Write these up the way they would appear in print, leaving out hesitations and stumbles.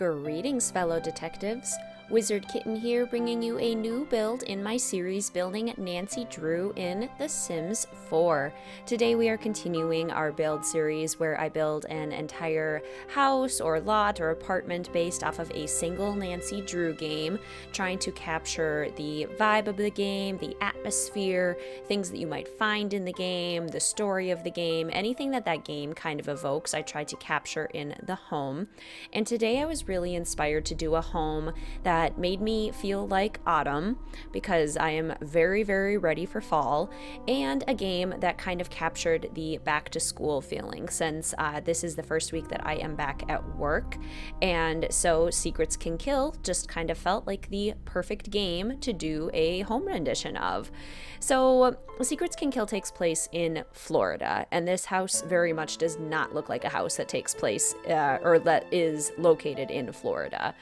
Greetings, fellow detectives. Wizard Kitten here, bringing you a new build in my series building Nancy Drew in The Sims 4. Today we are continuing our build series where I build an entire house or lot or apartment based off of a single Nancy Drew game, trying to capture the vibe of the game, the atmosphere, things that you might find in the game, the story of the game, anything that game kind of evokes, I tried to capture in the home. And today I was really inspired to do a home that made me feel like autumn because I am very, very ready for fall, and a game that kind of captured the back to school feeling since this is the first week that I am back at work. And so Secrets Can Kill just kind of felt like the perfect game to do a home rendition of. So Secrets Can Kill takes place in Florida, and this house very much does not look like a house that takes place or that is located in Florida.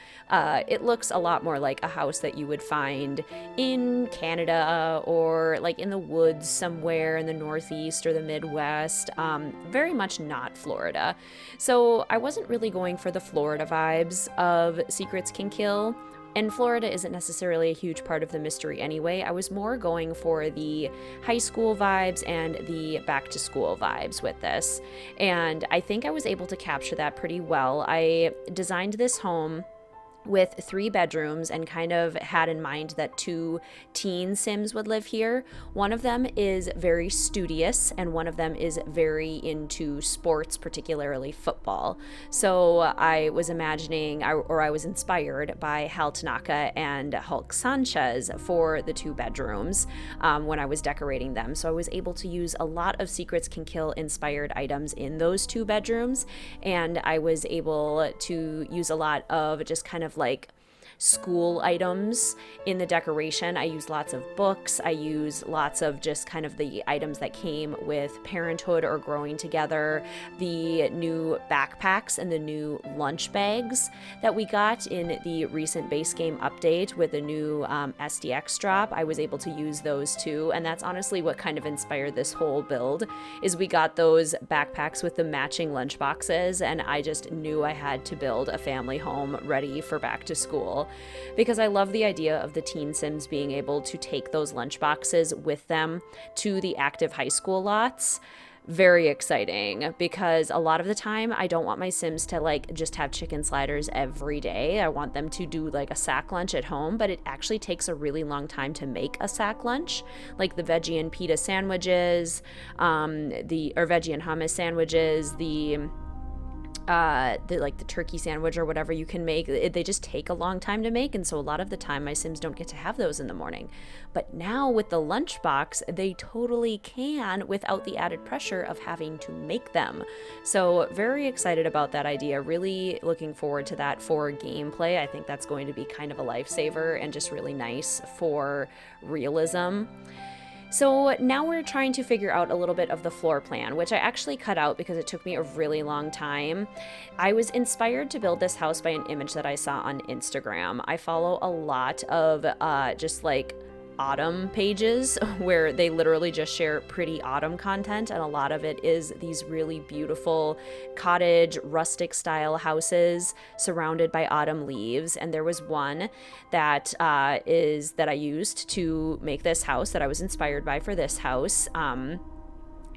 It looks a lot more like a house that you would find in Canada or like in the woods somewhere in the Northeast or the Midwest. Very much not Florida. So I wasn't really going for the Florida vibes of Secrets Can Kill. And Florida isn't necessarily a huge part of the mystery anyway. I was more going for the high school vibes and the back to school vibes with this. And I think I was able to capture that pretty well. I designed this home with 3 bedrooms and kind of had in mind that 2 teen Sims would live here. One of them is very studious and one of them is very into sports, particularly football. So I was imagining, or I was inspired by Hal Tanaka and Hulk Sanchez for the 2 bedrooms when I was decorating them. So I was able to use a lot of Secrets Can Kill inspired items in those 2 bedrooms, and I was able to use a lot of just kind of like school items in the decoration. I use lots of books. I use lots of just kind of the items that came with parenthood or growing together, the new backpacks and the new lunch bags that we got in the recent base game update with the new SDX drop. I was able to use those too, and that's honestly what kind of inspired this whole build, is we got those backpacks with the matching lunch boxes, and I just knew I had to build a family home ready for back to school. Because I love the idea of the teen Sims being able to take those lunch boxes with them to the active high school lots. Very exciting, because a lot of the time I don't want my Sims to like just have chicken sliders every day. I want them to do like a sack lunch at home, but it actually takes a really long time to make a sack lunch, like the veggie and pita sandwiches, or veggie and hummus sandwiches, the turkey sandwich or whatever you can make. They just take a long time to make, and so a lot of the time my Sims don't get to have those in the morning. But now with the lunchbox, they totally can without the added pressure of having to make them. So very excited about that idea. Really looking forward to that for gameplay. I think that's going to be kind of a lifesaver and just really nice for realism. So now we're trying to figure out a little bit of the floor plan, which I actually cut out because it took me a really long time. I was inspired to build this house by an image that I saw on Instagram. I follow a lot of just like autumn pages where they literally just share pretty autumn content, and a lot of it is these really beautiful cottage rustic style houses surrounded by autumn leaves. And there was one that I used to make this house that I was inspired by for this house.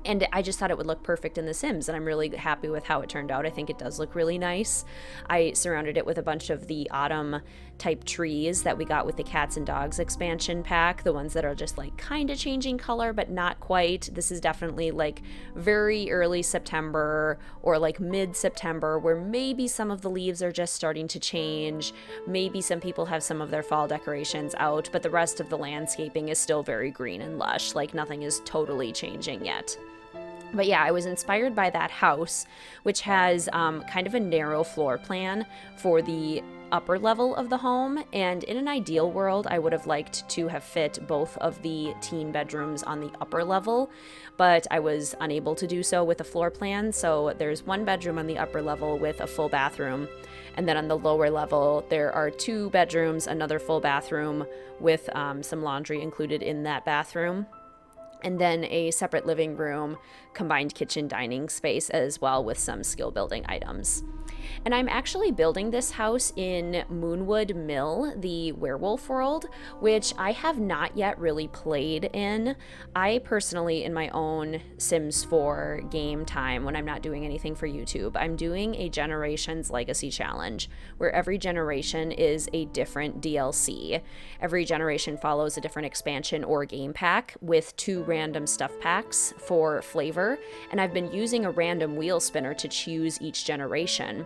And I just thought it would look perfect in The Sims, and I'm really happy with how it turned out. I think it does look really nice. I surrounded it with a bunch of the autumn type trees that we got with the Cats and Dogs expansion pack, the ones that are just like kind of changing color but not quite. This is definitely like very early September or like mid-September, where maybe some of the leaves are just starting to change. Maybe some people have some of their fall decorations out, but the rest of the landscaping is still very green and lush. Like nothing is totally changing yet. But yeah, I was inspired by that house, which has kind of a narrow floor plan for the upper level of the home. And in an ideal world, I would have liked to have fit both of the teen bedrooms on the upper level, but I was unable to do so with the floor plan. So there's 1 bedroom on the upper level with a full bathroom. And then on the lower level, there are 2 bedrooms, another full bathroom with some laundry included in that bathroom. and then a separate living room, combined kitchen dining space as well with some skill building items. And I'm actually building this house in Moonwood Mill, the werewolf world, which I have not yet really played in. I personally, in my own Sims 4 game time, when I'm not doing anything for YouTube, I'm doing a Generations Legacy Challenge, where every generation is a different DLC. Every generation follows a different expansion or game pack with 2 random stuff packs for flavor, and I've been using a random wheel spinner to choose each generation.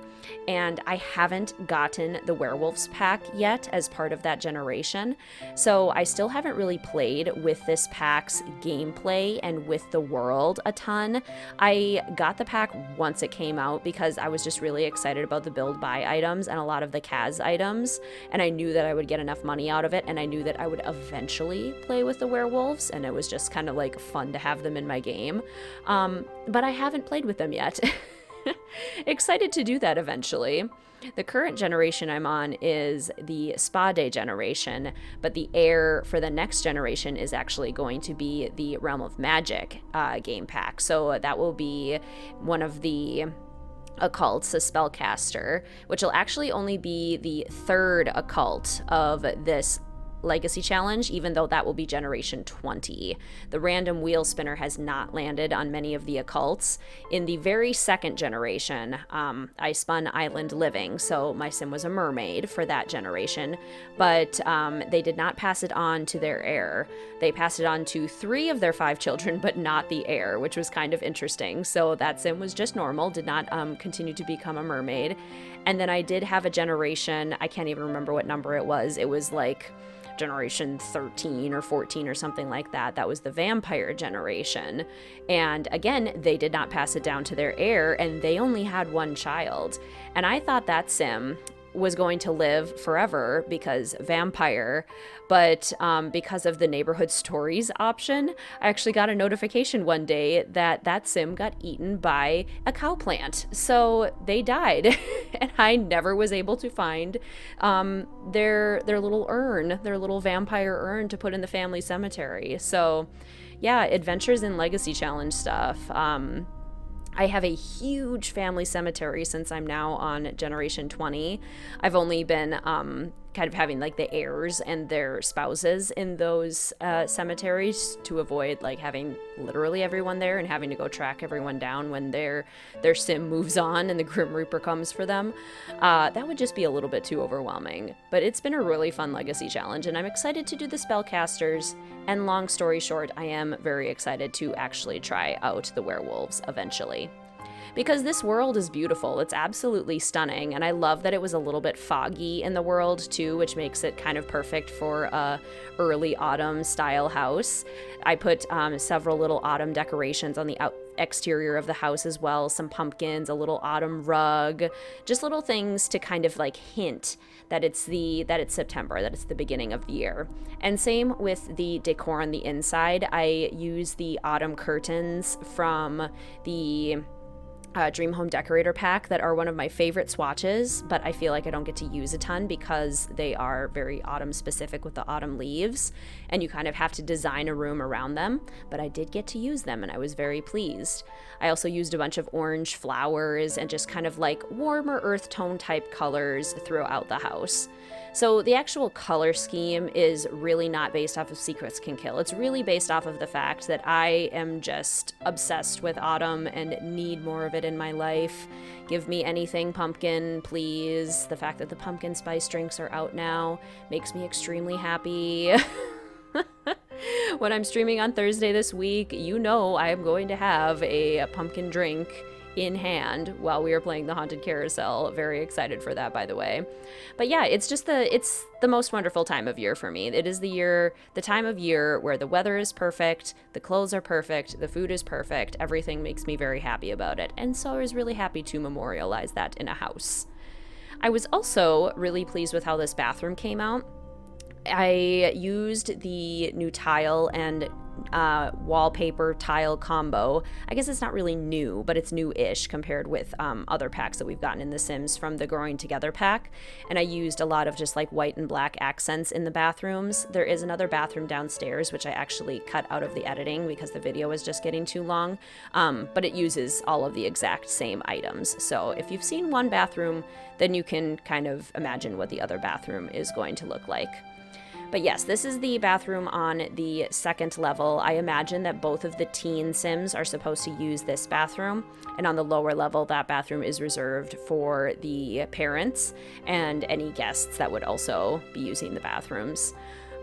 And I haven't gotten the werewolves pack yet as part of that generation, so I still haven't really played with this pack's gameplay and with the world a ton. I got the pack once it came out because I was just really excited about the build buy items and a lot of the Kaz items, and I knew that I would get enough money out of it, and I knew that I would eventually play with the werewolves, and it was just kind of like fun to have them in my game. But I haven't played with them yet. Excited to do that eventually. The current generation I'm on is the Spa Day generation, but the heir for the next generation is actually going to be the Realm of Magic game pack. So that will be one of the occults, a spellcaster, which will actually only be the 3rd occult of this Legacy Challenge, even though that will be generation 20. The random wheel spinner has not landed on many of the occults. In the very 2nd generation, I spun Island Living, so my sim was a mermaid for that generation, but they did not pass it on to their heir. They passed it on to 3 of their 5 children, but not the heir, which was kind of interesting. So that sim was just normal, did not continue to become a mermaid. And then I did have a generation, I can't even remember what number it was like generation 13 or 14 or something like that. That was the vampire generation. And again, they did not pass it down to their heir, and they only had 1 child. And I thought that sim was going to live forever because vampire, but because of the neighborhood stories option, I actually got a notification one day that that sim got eaten by a cow plant. So they died, and I never was able to find their little urn, their little vampire urn to put in the family cemetery. So yeah, Adventures in Legacy Challenge stuff. I have a huge family cemetery since I'm now on generation 20. I've only been kind of having like the heirs and their spouses in those cemeteries to avoid like having literally everyone there and having to go track everyone down when their sim moves on and the Grim Reaper comes for them. That would just be a little bit too overwhelming. But it's been a really fun Legacy Challenge, and I'm excited to do the spellcasters. And long story short, I am very excited to actually try out the werewolves eventually. Because this world is beautiful. It's absolutely stunning, and I love that it was a little bit foggy in the world too, which makes it kind of perfect for a early autumn style house. I put several little autumn decorations on the exterior of the house as well, some pumpkins, a little autumn rug, just little things to kind of like hint that it's September, that it's the beginning of the year. And same with the decor on the inside. I use the autumn curtains from the Dream Home Decorator pack that are one of my favorite swatches, but I feel like I don't get to use a ton because they are very autumn specific with the autumn leaves, and you kind of have to design a room around them, but I did get to use them and I was very pleased. I also used a bunch of orange flowers and just kind of like warmer earth tone type colors throughout the house. So the actual color scheme is really not based off of Secrets Can Kill. It's really based off of the fact that I am just obsessed with autumn and need more of it in my life. Give me anything pumpkin, please. The fact that the pumpkin spice drinks are out now makes me extremely happy. When I'm streaming on Thursday this week, you know I am going to have a pumpkin drink in hand while we are playing the Haunted Carousel. Very excited for that, by the way. But yeah, it's the most wonderful time of year for me. It is the time of year where the weather is perfect, the clothes are perfect, the food is perfect, everything makes me very happy about it. And so I was really happy to memorialize that in a house. I was also really pleased with how this bathroom came out. I used the new tile and wallpaper tile combo. I guess it's not really new, but it's new-ish compared with other packs that we've gotten in The Sims from the Growing Together pack. And I used a lot of just like white and black accents in the bathrooms. There is another bathroom downstairs, which I actually cut out of the editing because the video was just getting too long. But it uses all of the exact same items. So if you've seen one bathroom, then you can kind of imagine what the other bathroom is going to look like. But yes, this is the bathroom on the second level. I imagine that both of the teen Sims are supposed to use this bathroom. And on the lower level, that bathroom is reserved for the parents and any guests that would also be using the bathrooms.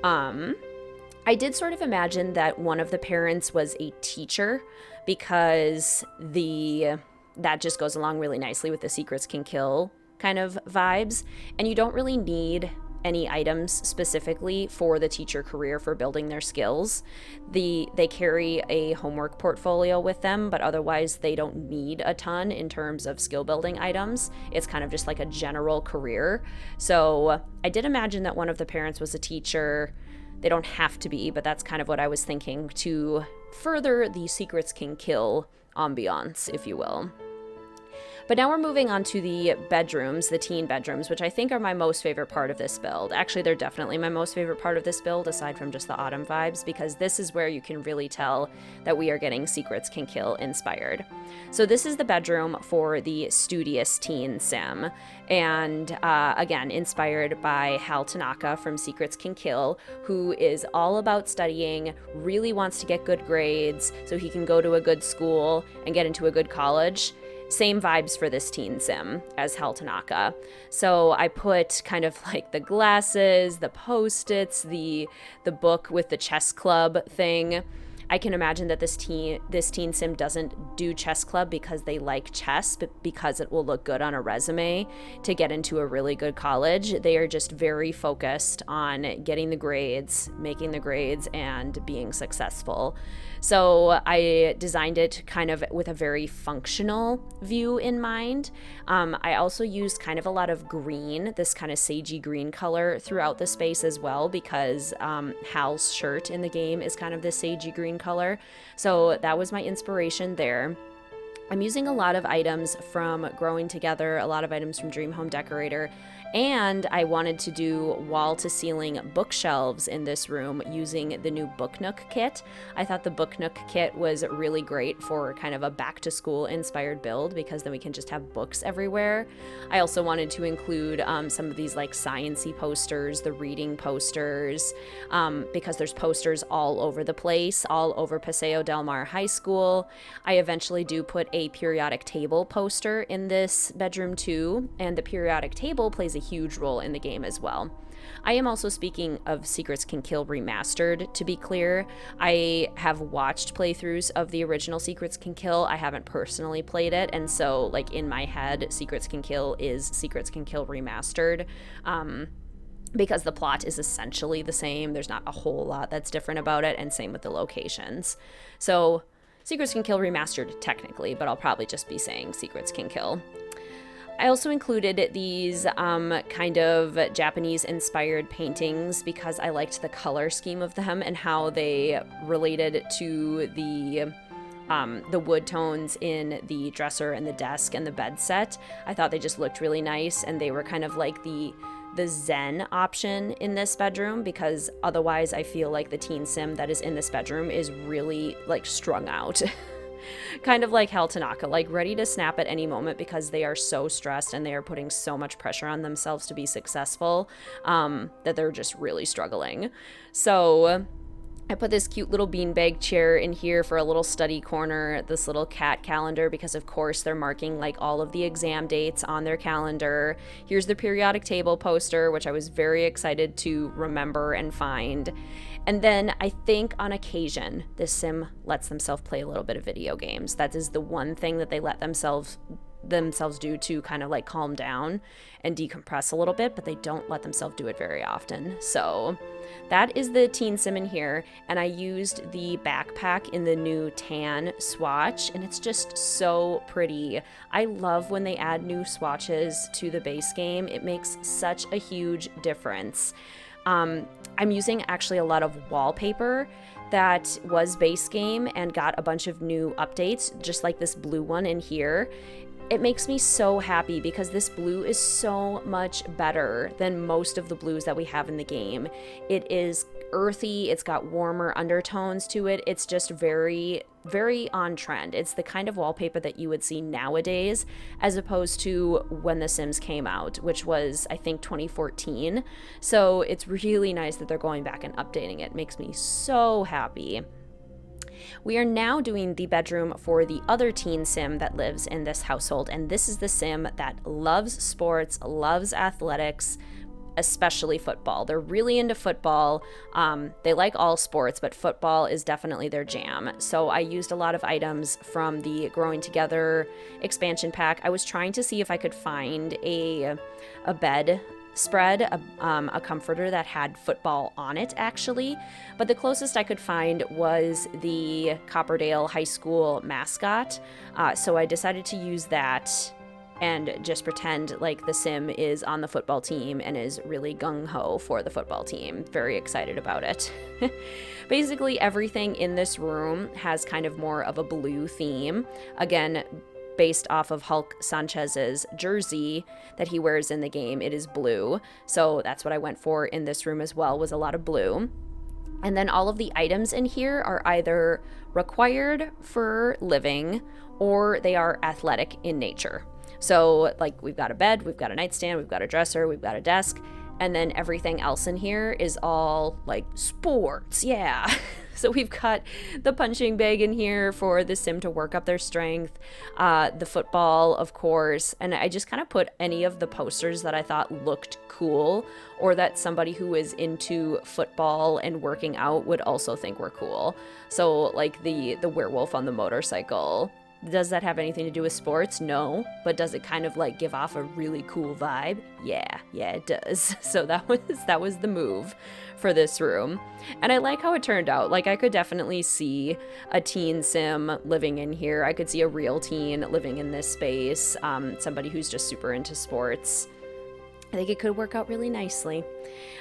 I did sort of imagine that one of the parents was a teacher because that just goes along really nicely with the Secrets Can Kill kind of vibes. And you don't really need any items specifically for the teacher career for building their skills. They carry a homework portfolio with them, but otherwise they don't need a ton in terms of skill building items. It's kind of just like a general career. So I did imagine that one of the parents was a teacher. They don't have to be, but that's kind of what I was thinking to further the Secrets Can Kill ambiance, if you will. But now we're moving on to the bedrooms, the teen bedrooms, which I think are my most favorite part of this build. Actually, they're definitely my most favorite part of this build, aside from just the autumn vibes, because this is where you can really tell that we are getting Secrets Can Kill inspired. So this is the bedroom for the studious teen sim, and again, inspired by Hal Tanaka from Secrets Can Kill, who is all about studying, really wants to get good grades so he can go to a good school and get into a good college. Same vibes for this teen sim as Hal Tanaka. So I put kind of like the glasses, the post-its, the book with the chess club thing. I can imagine that this teen sim doesn't do chess club because they like chess, but because it will look good on a resume to get into a really good college. They are just very focused on getting the grades, making the grades, and being successful. So I designed it kind of with a very functional view in mind. I also used kind of a lot of green, this kind of sagey green color throughout the space as well, because Hal's shirt in the game is kind of this sagey green color. So that was my inspiration there. I'm using a lot of items from Growing Together, a lot of items from Dream Home Decorator, and I wanted to do wall-to-ceiling bookshelves in this room using the new Book Nook kit. I thought the Book Nook kit was really great for kind of a back-to-school inspired build because then we can just have books everywhere. I also wanted to include some of these like science-y posters, the reading posters, because there's posters all over the place, all over Paseo Del Mar High School. I eventually do put a periodic table poster in this bedroom too, and the periodic table plays a huge role in the game as well. I am also speaking of Secrets Can Kill Remastered, to be clear. I have watched playthroughs of the original Secrets Can Kill. I haven't personally played it, and so like in my head, Secrets Can Kill is Secrets Can Kill Remastered. Because the plot is essentially the same. There's not a whole lot that's different about it, and same with the locations. So Secrets Can Kill Remastered technically, but I'll probably just be saying Secrets Can Kill. I also included these kind of Japanese-inspired paintings because I liked the color scheme of them and how they related to the wood tones in the dresser and the desk and the bed set. I thought they just looked really nice, and they were kind of like the zen option in this bedroom, because otherwise I feel like the teen sim that is in this bedroom is really like strung out. Kind of like Hal Tanaka, like ready to snap at any moment because they are so stressed and they are putting so much pressure on themselves to be successful that they're just really struggling. So I put this cute little beanbag chair in here for a little study corner, this little cat calendar, because of course they're marking like all of the exam dates on their calendar. Here's the periodic table poster, which I was very excited to remember and find. And then I think on occasion, this sim lets themselves play a little bit of video games. That is the one thing that they let themselves do to kind of like calm down and decompress a little bit, but they don't let themselves do it very often. So that is the teen sim in here, and I used the backpack in the new tan swatch, and it's just so pretty. I love when they add new swatches to the base game. It makes such a huge difference. I'm using actually a lot of wallpaper that was base game and got a bunch of new updates, just like this blue one in here. It makes me so happy because this blue is so much better than most of the blues that we have in the game. It is earthy, it's got warmer undertones to it. It's just very, very on trend. It's the kind of wallpaper that you would see nowadays as opposed to when The Sims came out, which was, I think, 2014. So it's really nice that they're going back and updating it. It makes me so happy. We are now doing the bedroom for the other teen sim that lives in this household, and this is the sim that loves sports, loves athletics, especially football. They're really into football. They like all sports, but football is definitely their jam. So I used a lot of items from the Growing Together expansion pack. I was trying to see if I could find a bed spread, a comforter that had football on it, actually. But the closest I could find was the Copperdale High School mascot. So I decided to use that and just pretend like the sim is on the football team and is really gung-ho for the football team. Very excited about it. Basically, everything in this room has kind of more of a blue theme. Again, based off of Hulk Sanchez's jersey that he wears in the game, it is blue. So that's what I went for in this room as well, was a lot of blue. And then all of the items in here are either required for living or they are athletic in nature. So like we've got a bed, we've got a nightstand, we've got a dresser, we've got a desk, and then everything else in here is all like sports, yeah. So we've got the punching bag in here for the sim to work up their strength, the football, of course, and I just kind of put any of the posters that I thought looked cool or that somebody who is into football and working out would also think were cool. So like the werewolf on the motorcycle. Does that have anything to do with sports? No. But does it kind of like give off a really cool vibe? Yeah, it does. So that was the move for this room. And I like how it turned out. Like I could definitely see a teen sim living in here. I could see a real teen living in this space. Somebody who's just super into sports. I think it could work out really nicely.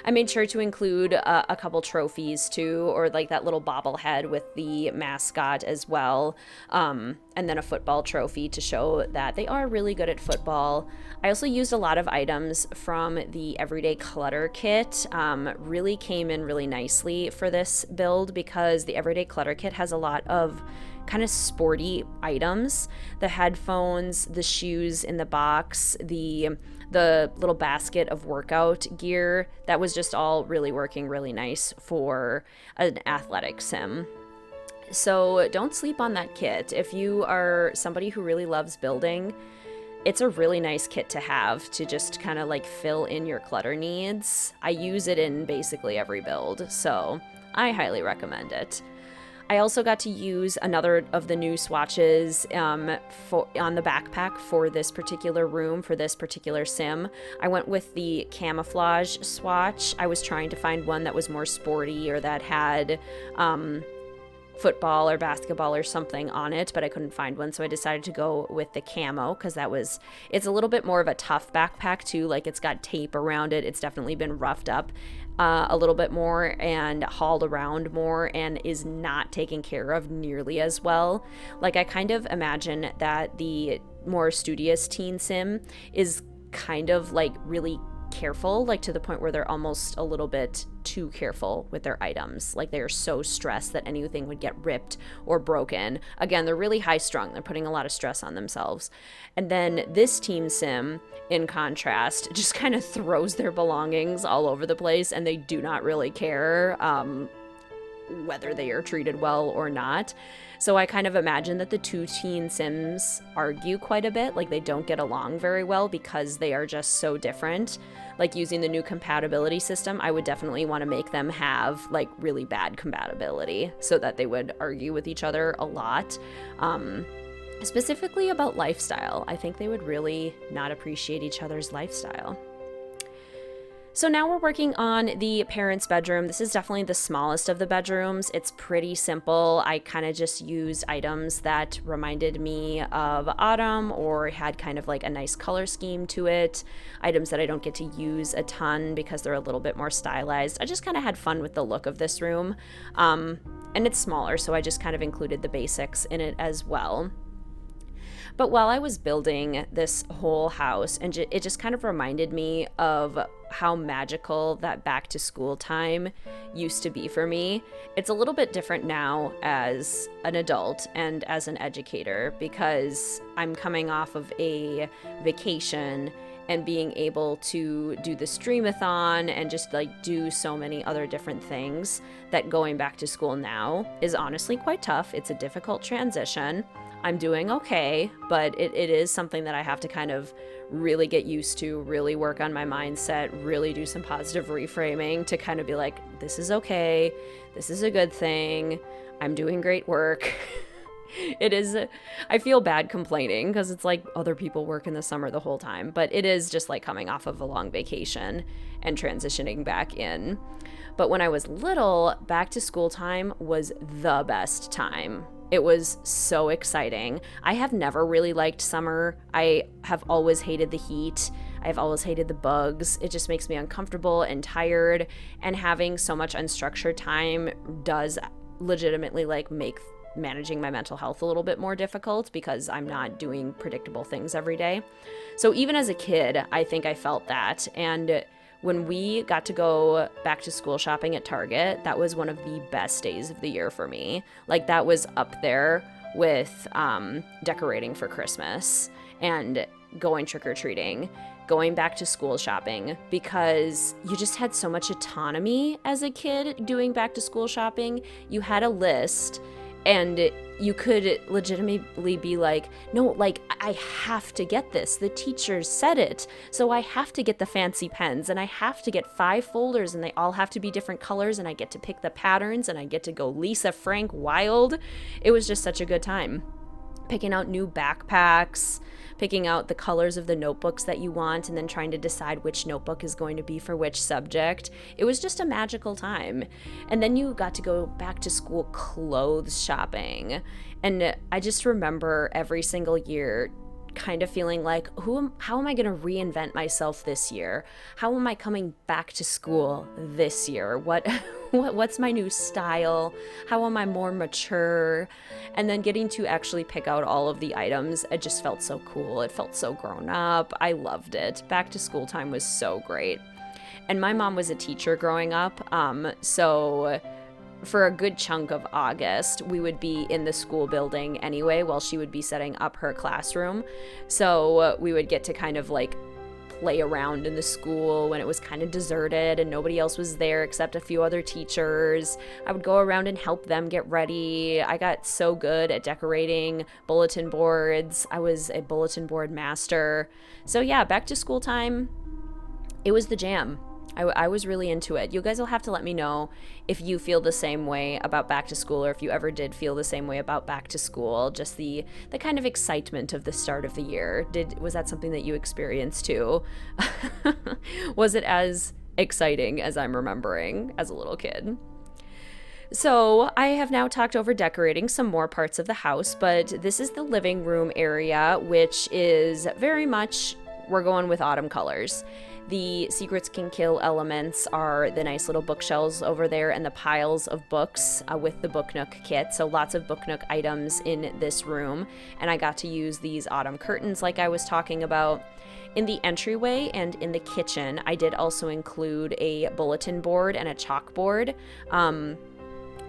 I made sure to include a couple trophies too, or like that little bobblehead with the mascot as well, and then a football trophy to show that they are really good at football. I also used a lot of items from the Everyday Clutter kit. Really came in really nicely for this build because the Everyday Clutter kit has a lot of kind of sporty items. The headphones, the shoes in the box, the little basket of workout gear, that was just all really working really nice for an athletic sim. So don't sleep on that kit. If you are somebody who really loves building, it's a really nice kit to have to just kind of like fill in your clutter needs. I use it in basically every build, so I highly recommend it. I also got to use another of the new swatches on the backpack for this particular room, for this particular sim. I went with the camouflage swatch. I was trying to find one that was more sporty or that had football or basketball or something on it, but I couldn't find one, so I decided to go with the camo because it's a little bit more of a tough backpack too. Like it's got tape around it. It's definitely been roughed up a little bit more and hauled around more and is not taken care of nearly as well. Like I kind of imagine that the more studious teen sim is kind of like really careful, like to the point where they're almost a little bit too careful with their items. Like they are so stressed that anything would get ripped or broken. Again, they're really high strung. They're putting a lot of stress on themselves. And then this teen sim, in contrast, just kind of throws their belongings all over the place and they do not really care whether they are treated well or not. So I kind of imagine that the two teen sims argue quite a bit, like they don't get along very well because they are just so different. Like using the new compatibility system, I would definitely want to make them have like really bad compatibility so that they would argue with each other a lot. Specifically about lifestyle. I think they would really not appreciate each other's lifestyle. So now we're working on the parents' bedroom. This is definitely the smallest of the bedrooms. It's pretty simple. I kind of just used items that reminded me of autumn or had kind of like a nice color scheme to it. Items that I don't get to use a ton because they're a little bit more stylized. I just kind of had fun with the look of this room. And it's smaller, so I just kind of included the basics in it as well. But while I was building this whole house, and it just kind of reminded me of how magical that back to school time used to be for me. It's a little bit different now as an adult and as an educator because I'm coming off of a vacation and being able to do the streamathon and just like do so many other different things that going back to school now is honestly quite tough. It's a difficult transition. I'm doing okay, but it is something that I have to kind of really get used to, really work on my mindset, really do some positive reframing to kind of be like, this is okay, this is a good thing, I'm doing great work. It is, I feel bad complaining because it's like other people work in the summer the whole time, but it is just like coming off of a long vacation and transitioning back in. But when I was little, back to school time was the best time. It was so exciting. I have never really liked summer. I have always hated the heat. I've always hated the bugs. It just makes me uncomfortable and tired. And having so much unstructured time does legitimately like make managing my mental health a little bit more difficult because I'm not doing predictable things every day. So even as a kid, I think I felt that. And when we got to go back to school shopping at Target, that was one of the best days of the year for me. Like that was up there with decorating for Christmas and going trick-or-treating, going back to school shopping, because you just had so much autonomy as a kid doing back to school shopping. You had a list and you could legitimately be like, no, like, I have to get this. The teacher said it. So I have to get the fancy pens and I have to get 5 folders and they all have to be different colors and I get to pick the patterns and I get to go Lisa Frank wild. It was just such a good time. Picking out new backpacks, picking out the colors of the notebooks that you want, and then trying to decide which notebook is going to be for which subject. It was just a magical time. And then you got to go back to school clothes shopping. And I just remember every single year kind of feeling like, how am I going to reinvent myself this year? How am I coming back to school this year? What's my new style? How am I more mature? And then getting to actually pick out all of the items, it just felt so cool. It felt so grown up. I loved it. Back to school time was so great. And my mom was a teacher growing up, so for a good chunk of August, we would be in the school building anyway while she would be setting up her classroom. So we would get to kind of like play around in the school when it was kind of deserted and nobody else was there except a few other teachers. I would go around and help them get ready. I got so good at decorating bulletin boards. I was a bulletin board master. So yeah, back to school time, it was the jam. I was really into it. You guys will have to let me know if you feel the same way about back to school or if you ever did feel the same way about back to school, just the kind of excitement of the start of the year. Was that something that you experienced too? Was it as exciting as I'm remembering as a little kid? So I have now talked over decorating some more parts of the house, but this is the living room area, which is very much, we're going with autumn colors. The Secrets Can Kill elements are the nice little bookshelves over there and the piles of books with the Book Nook kit. So lots of Book Nook items in this room. And I got to use these autumn curtains like I was talking about. In the entryway and in the kitchen, I did also include a bulletin board and a chalkboard.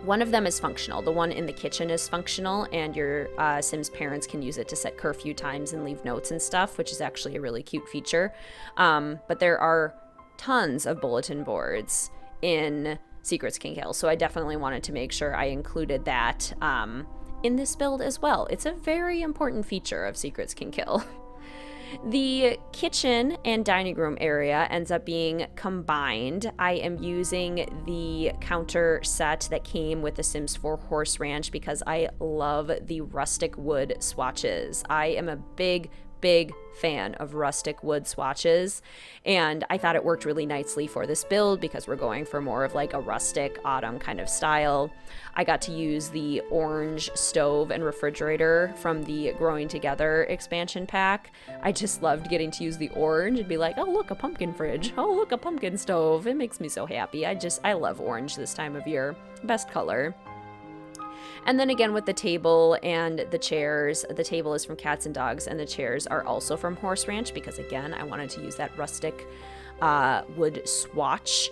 One of them is functional. The one in the kitchen is functional, and your Sims parents can use it to set curfew times and leave notes and stuff, which is actually a really cute feature. But there are tons of bulletin boards in Secrets Can Kill, so I definitely wanted to make sure I included that in this build as well. It's a very important feature of Secrets Can Kill. The kitchen and dining room area ends up being combined. I am using the counter set that came with the Sims 4 Horse Ranch because I love the rustic wood swatches. I am a big big fan of rustic wood swatches, and I thought it worked really nicely for this build because we're going for more of like a rustic autumn kind of style. I got to use the orange stove and refrigerator from the Growing Together expansion pack. I just loved getting to use the orange and be like, oh look, a pumpkin fridge, oh look, a pumpkin stove. It makes me so happy. I love orange this time of year. Best color. And then again with the table and the chairs, the table is from Cats and Dogs and the chairs are also from Horse Ranch because again, I wanted to use that rustic wood swatch.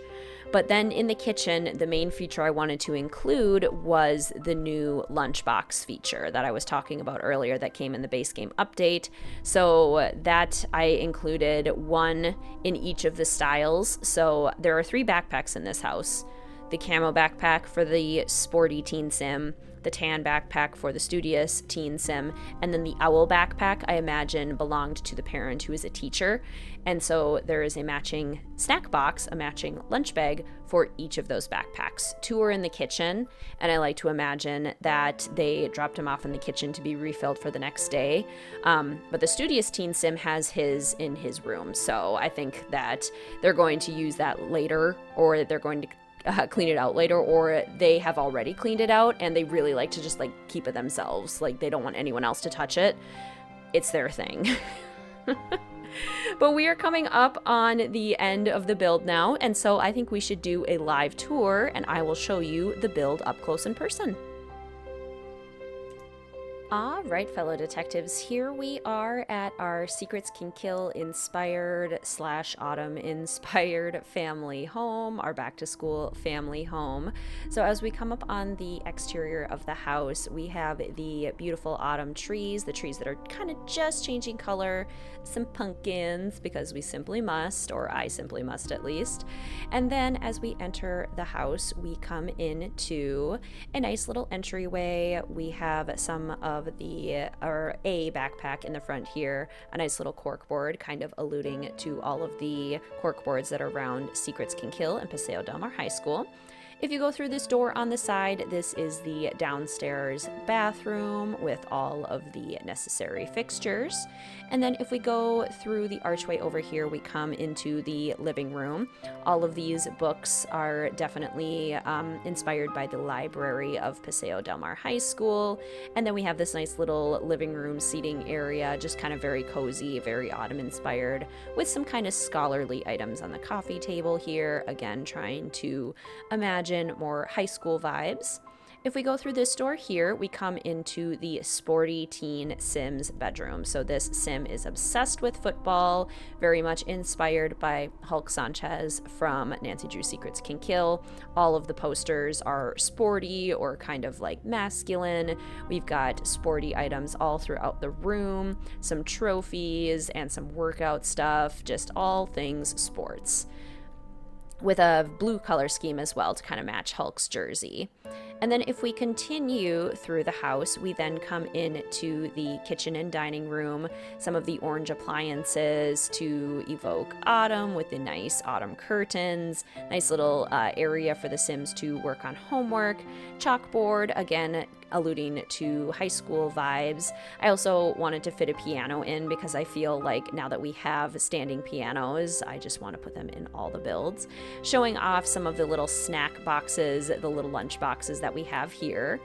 But then in the kitchen, the main feature I wanted to include was the new lunchbox feature that I was talking about earlier that came in the base game update. So that I included one in each of the styles. So there are 3 backpacks in this house. The camo backpack for the sporty teen sim, the tan backpack for the studious teen sim, and then the owl backpack I imagine belonged to the parent who is a teacher. And so there is a matching snack box, a matching lunch bag for each of those backpacks. 2 are in the kitchen, and I like to imagine that they dropped him off in the kitchen to be refilled for the next day. But the studious teen sim has his in his room, so I think that they're going to use that later, or they're going to clean it out later, or they have already cleaned it out and they really like to just like keep it themselves. Like they don't want anyone else to touch it. It's their thing. But we are coming up on the end of the build now, and so I think we should do a live tour and I will show you the build up close in person. All right, fellow detectives, here we are at our Secrets Can Kill inspired / autumn inspired family home, our back to school family home. So as we come up on the exterior of the house, we have the beautiful autumn trees, the trees that are kind of just changing color, some pumpkins because we simply must, or I simply must at least. And then as we enter the house, we come into a nice little entryway. We have some of a backpack in the front here, a nice little cork board kind of alluding to all of the cork boards that are around Secrets Can Kill and Paseo Del Mar High School. If you go through this door on the side, this is the downstairs bathroom with all of the necessary fixtures. And then if we go through the archway over here, we come into the living room. All of these books are definitely inspired by the library of Paseo Del Mar High School. And then we have this nice little living room seating area, just kind of very cozy, very autumn inspired, with some kind of scholarly items on the coffee table here. Again, trying to imagine more high school vibes. If we go through this door here, we come into the sporty teen Sims bedroom. So this sim is obsessed with football, very much inspired by Hulk Sanchez from Nancy Drew's Secrets Can Kill. All of the posters are sporty or kind of like masculine. We've got sporty items all throughout the room, some trophies and some workout stuff, just all things sports, with a blue color scheme as well to kind of match Hulk's jersey. And then if we continue through the house, we then come into the kitchen and dining room, some of the orange appliances to evoke autumn with the nice autumn curtains, nice little area for the Sims to work on homework, chalkboard, again, alluding to high school vibes. I also wanted to fit a piano in because I feel like now that we have standing pianos, I just want to put them in all the builds. Showing off some of the little snack boxes, the little lunch boxes that we have here.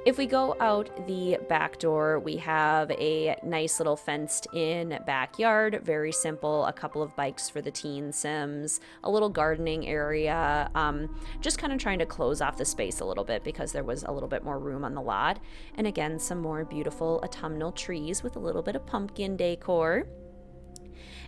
If we go out the back door, we have a nice little fenced in backyard, very simple, a couple of bikes for the teen Sims, a little gardening area, just kind of trying to close off the space a little bit because there was a little bit more room on the lot. And again, some more beautiful autumnal trees with a little bit of pumpkin decor.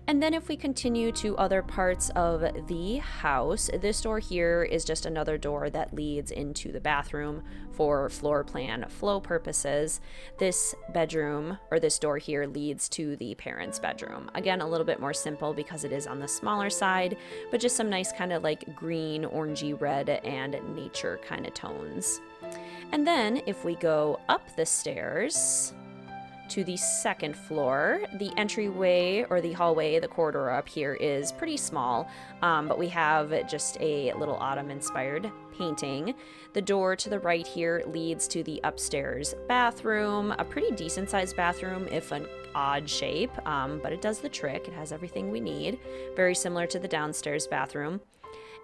And then if we continue to other parts of the house, this door here is just another door that leads into the bathroom for floor plan flow purposes. This bedroom, or this door here, leads to the parents' bedroom. Again, a little bit more simple because it is on the smaller side, but just some nice kind of like green, orangey red, and nature kind of tones. And then if we go up the stairs to the second floor. The entryway or the hallway, the corridor up here is pretty small, but we have just a little autumn-inspired painting. The door to the right here leads to the upstairs bathroom, a pretty decent-sized bathroom, if an odd shape, but it does the trick. It has everything we need, very similar to the downstairs bathroom.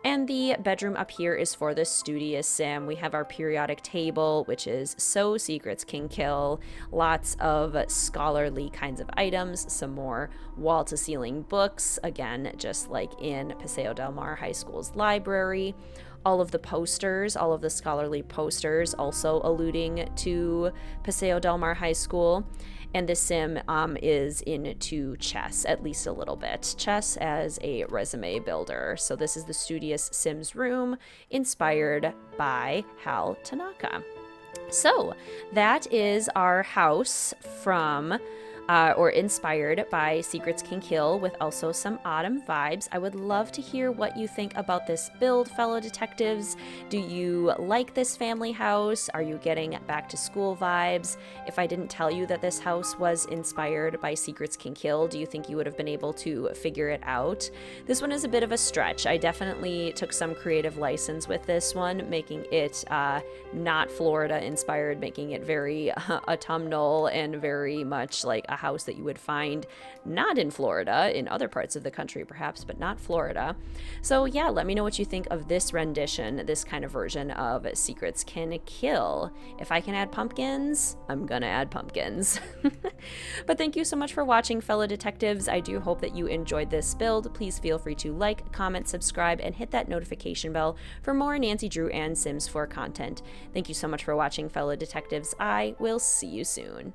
And the bedroom up here is for the studious sim. We have our periodic table, which is so secrets can kill, lots of scholarly kinds of items, some more wall-to-ceiling books, again, just like in Paseo del Mar High School's library. All of the posters, all of the scholarly posters, also alluding to Paseo del Mar High School. And this sim is into chess, at least a little bit. Chess as a resume builder. So this is the Studious Sims room, inspired by Hal Tanaka. So that is our house from... or inspired by Secrets Can Kill, with also some autumn vibes. I would love to hear what you think about this build, fellow detectives. Do you like this family house? Are you getting back to school vibes? If I didn't tell you that this house was inspired by Secrets Can Kill, do you think you would have been able to figure it out? This one is a bit of a stretch. I definitely took some creative license with this one, making it not Florida inspired, making it very autumnal and very much like a house that you would find not in Florida, in other parts of the country perhaps, but not Florida. So yeah, let me know what you think of this rendition, this kind of version of Secrets Can Kill. If I can add pumpkins, I'm gonna add pumpkins. But thank you so much for watching, fellow detectives. I do hope that you enjoyed this build. Please feel free to like, comment, subscribe, and hit that notification bell for more Nancy Drew and Sims 4 content. Thank you so much for watching, fellow detectives. I will see you soon.